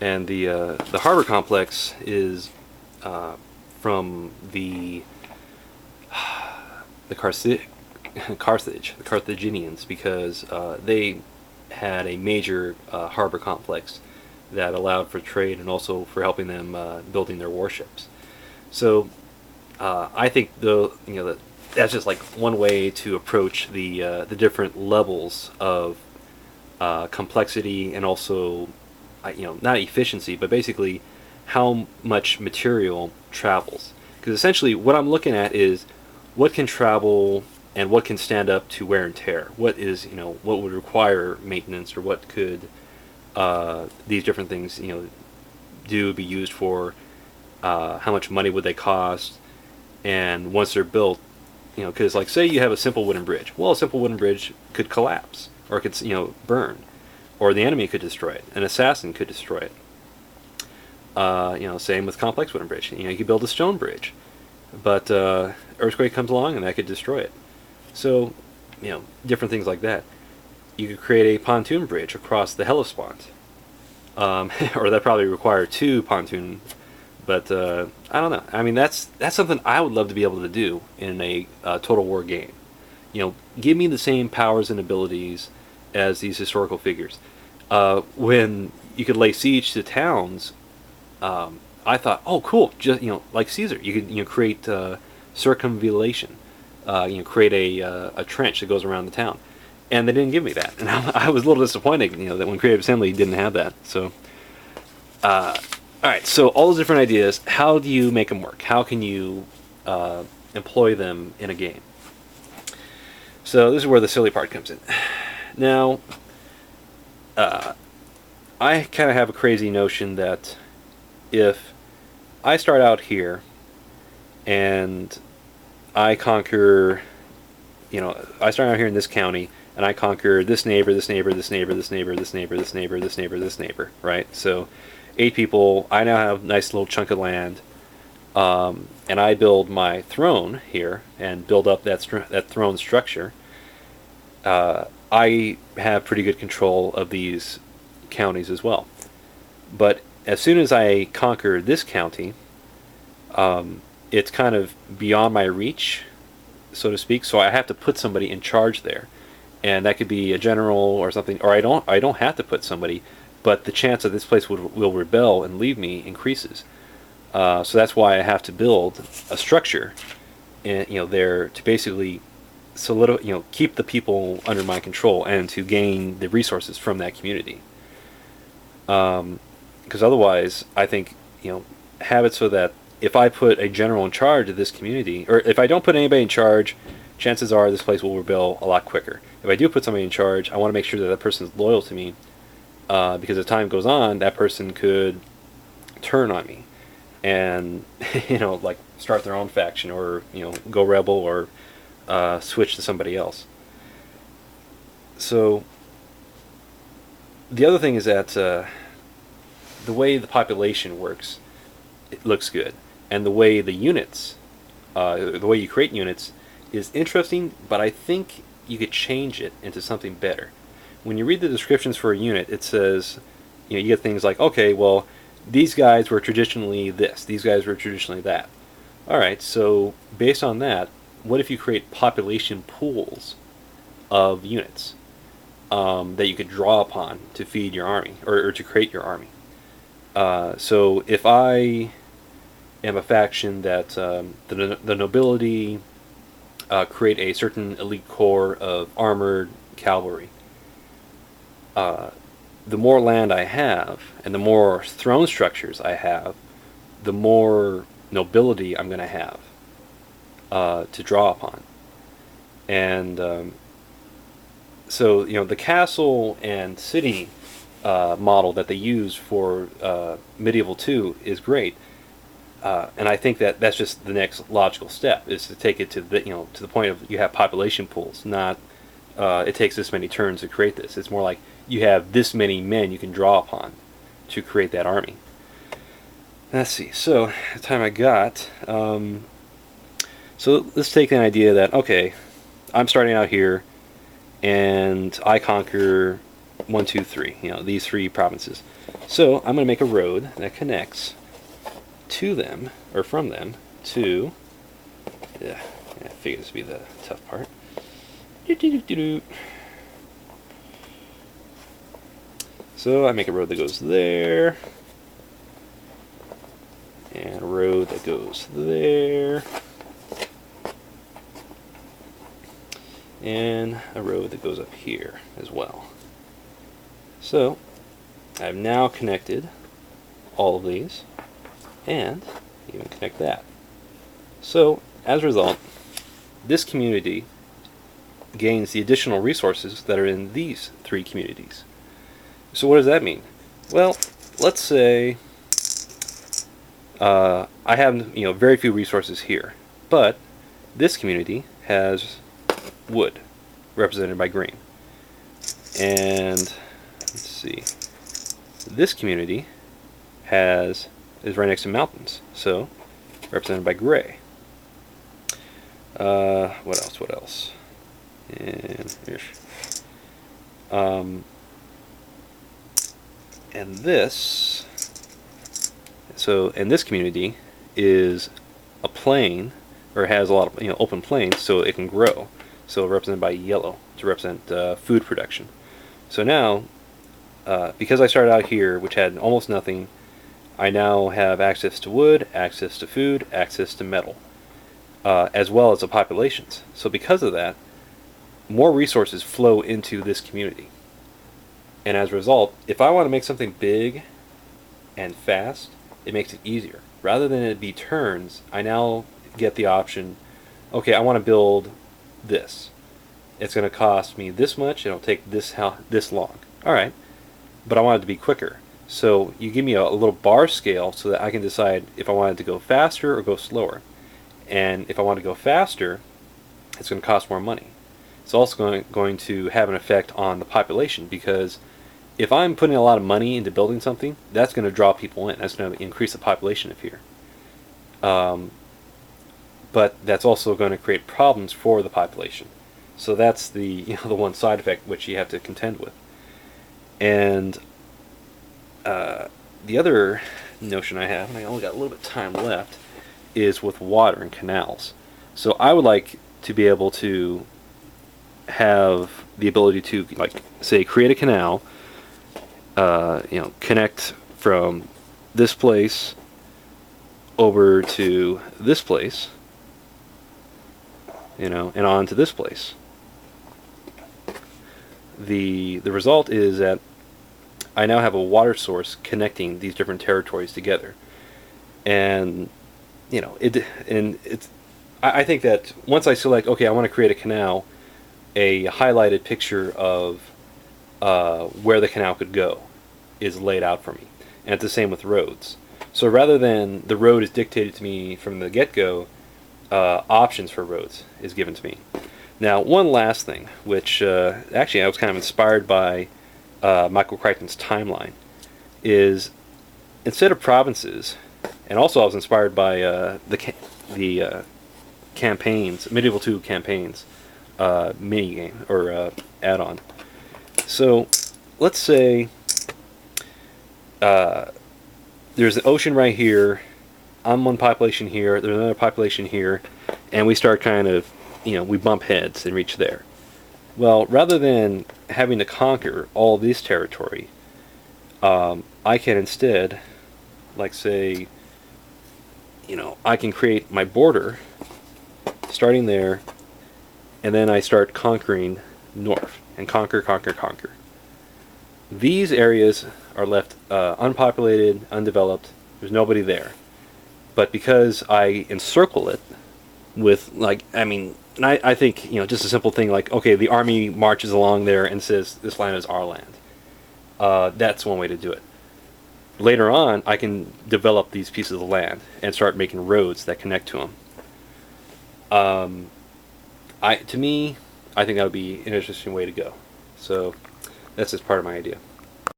And the harbor complex is from the Carthaginians, because they had a major harbor complex that allowed for trade and also for helping them building their warships. So I think that's just like one way to approach the different levels of complexity, and also not efficiency, but basically how much material travels. Because essentially what I'm looking at is what can travel and what can stand up to wear and tear. What is, what would require maintenance, or what could these different things, be used for, how much money would they cost, and once they're built, because like say you have a simple wooden bridge. Well, a simple wooden bridge could collapse, or it could, burn, or the enemy could destroy it. An assassin could destroy it. Same with complex wooden bridge. You could build a stone bridge, but earthquake comes along and that could destroy it. So, different things like that. You could create a pontoon bridge across the Hellespont, or that probably require two pontoon. But I don't know. I mean, that's something I would love to be able to do in a Total War game. Give me the same powers and abilities as these historical figures. When you could lay siege to towns, I thought, oh, cool. Just like Caesar, you could create circumvallation. Create a trench that goes around the town, and they didn't give me that, and I was a little disappointed. That when Creative Assembly didn't have that. So, all right. So all those different ideas, how do you make them work? How can you employ them in a game? So this is where the silly part comes in. Now, I kind of have a crazy notion that if I start out here and I conquer, I start out here in this county and I conquer this neighbor, this neighbor, this neighbor, this neighbor, this neighbor, this neighbor, this neighbor, this neighbor, right? So 8 people, I now have a nice little chunk of land, and I build my throne here and build up that throne structure. I have pretty good control of these counties as well. But as soon as I conquer this county, it's kind of beyond my reach, so to speak. So I have to put somebody in charge there, and that could be a general or something. Or I don't have to put somebody, but the chance that this place will rebel and leave me increases. So that's why I have to build a structure, and there to basically keep the people under my control and to gain the resources from that community. Because otherwise, I think have it so that if I put a general in charge of this community, or if I don't put anybody in charge, chances are this place will rebel a lot quicker. If I do put somebody in charge, I want to make sure that person is loyal to me, because as time goes on, that person could turn on me and like start their own faction, or go rebel, or switch to somebody else. So the other thing is that the way the population works, it looks good, and the way the units, the way you create units, is interesting. But I think you could change it into something better. When you read the descriptions for a unit, it says, you get things like, okay, well, these guys were traditionally this, these guys were traditionally that. All right, so based on that, what if you create population pools of units that you could draw upon to feed your army, or to create your army? So if I am a faction that the nobility create a certain elite corps of armored cavalry, the more land I have and the more throne structures I have, the more nobility I'm going to have to draw upon. And so the castle and city model that they use for Medieval 2 is great, and I think that that's just the next logical step, is to take it to the point of you have population pools. Not it takes this many turns to create this. It's more like you have this many men you can draw upon to create that army. Let's see. So the time I got. So let's take an idea that, okay, I'm starting out here, and I conquer 1, 2, 3. You know, these 3 provinces. So I'm going to make a road that connects to them, or from them, to... Yeah, I figured this would be the tough part. So I make a road that goes there, and a road that goes there, and a road that goes up here as well. So I've now connected all of these, and even connect that. So as a result, this community gains the additional resources that are in these 3 communities. So what does that mean? Well, let's say I have very few resources here, but this community has wood, represented by green, and let's see, this community is right next to mountains, so represented by gray. What else? What else? And and this. So, and this community is a plain, or has a lot of open plains, so it can grow. So represented by yellow to represent food production. So now, because I started out here, which had almost nothing, I now have access to wood, access to food, access to metal, as well as the populations. So because of that, more resources flow into this community. And as a result, if I want to make something big and fast, it makes it easier. Rather than it be turns, I now get the option, okay, I want to build this. It's going to cost me this much, it'll take this long. Alright, but I want it to be quicker. So you give me a little bar scale so that I can decide if I want it to go faster or go slower. And if I want to go faster, it's going to cost more money. It's also going to have an effect on the population, because if I'm putting a lot of money into building something, that's going to draw people in. That's going to increase the population of here. But that's also going to create problems for the population. So that's the the one side effect which you have to contend with. And the other notion I have, and I only got a little bit of time left, is with water and canals. So I would like to be able to have the ability to, like, say, create a canal, connect from this place over to this place, and on to this place. The result is that I now have a water source connecting these different territories together, and I think that once I select, okay, I want to create a canal, a highlighted picture of where the canal could go is laid out for me. And it's the same with roads. So rather than the road is dictated to me from the get-go, options for roads is given to me. Now, one last thing, which actually I was kind of inspired by Michael Crichton's timeline, is instead of provinces, and also I was inspired by the campaigns, Medieval 2 campaigns, mini game or add-on. So let's say there's an ocean right here, I'm one population here, there's another population here, and we start kind of, we bump heads and reach there. Well, rather than having to conquer all this territory, I can instead, like, say, I can create my border starting there, and then I start conquering north, and conquer. These areas are left unpopulated, undeveloped, there's nobody there. But because I encircle it with, and I think, just a simple thing like, okay, the army marches along there and says, this land is our land. That's one way to do it. Later on, I can develop these pieces of land and start making roads that connect to them. To me, I think that would be an interesting way to go. So that's just part of my idea.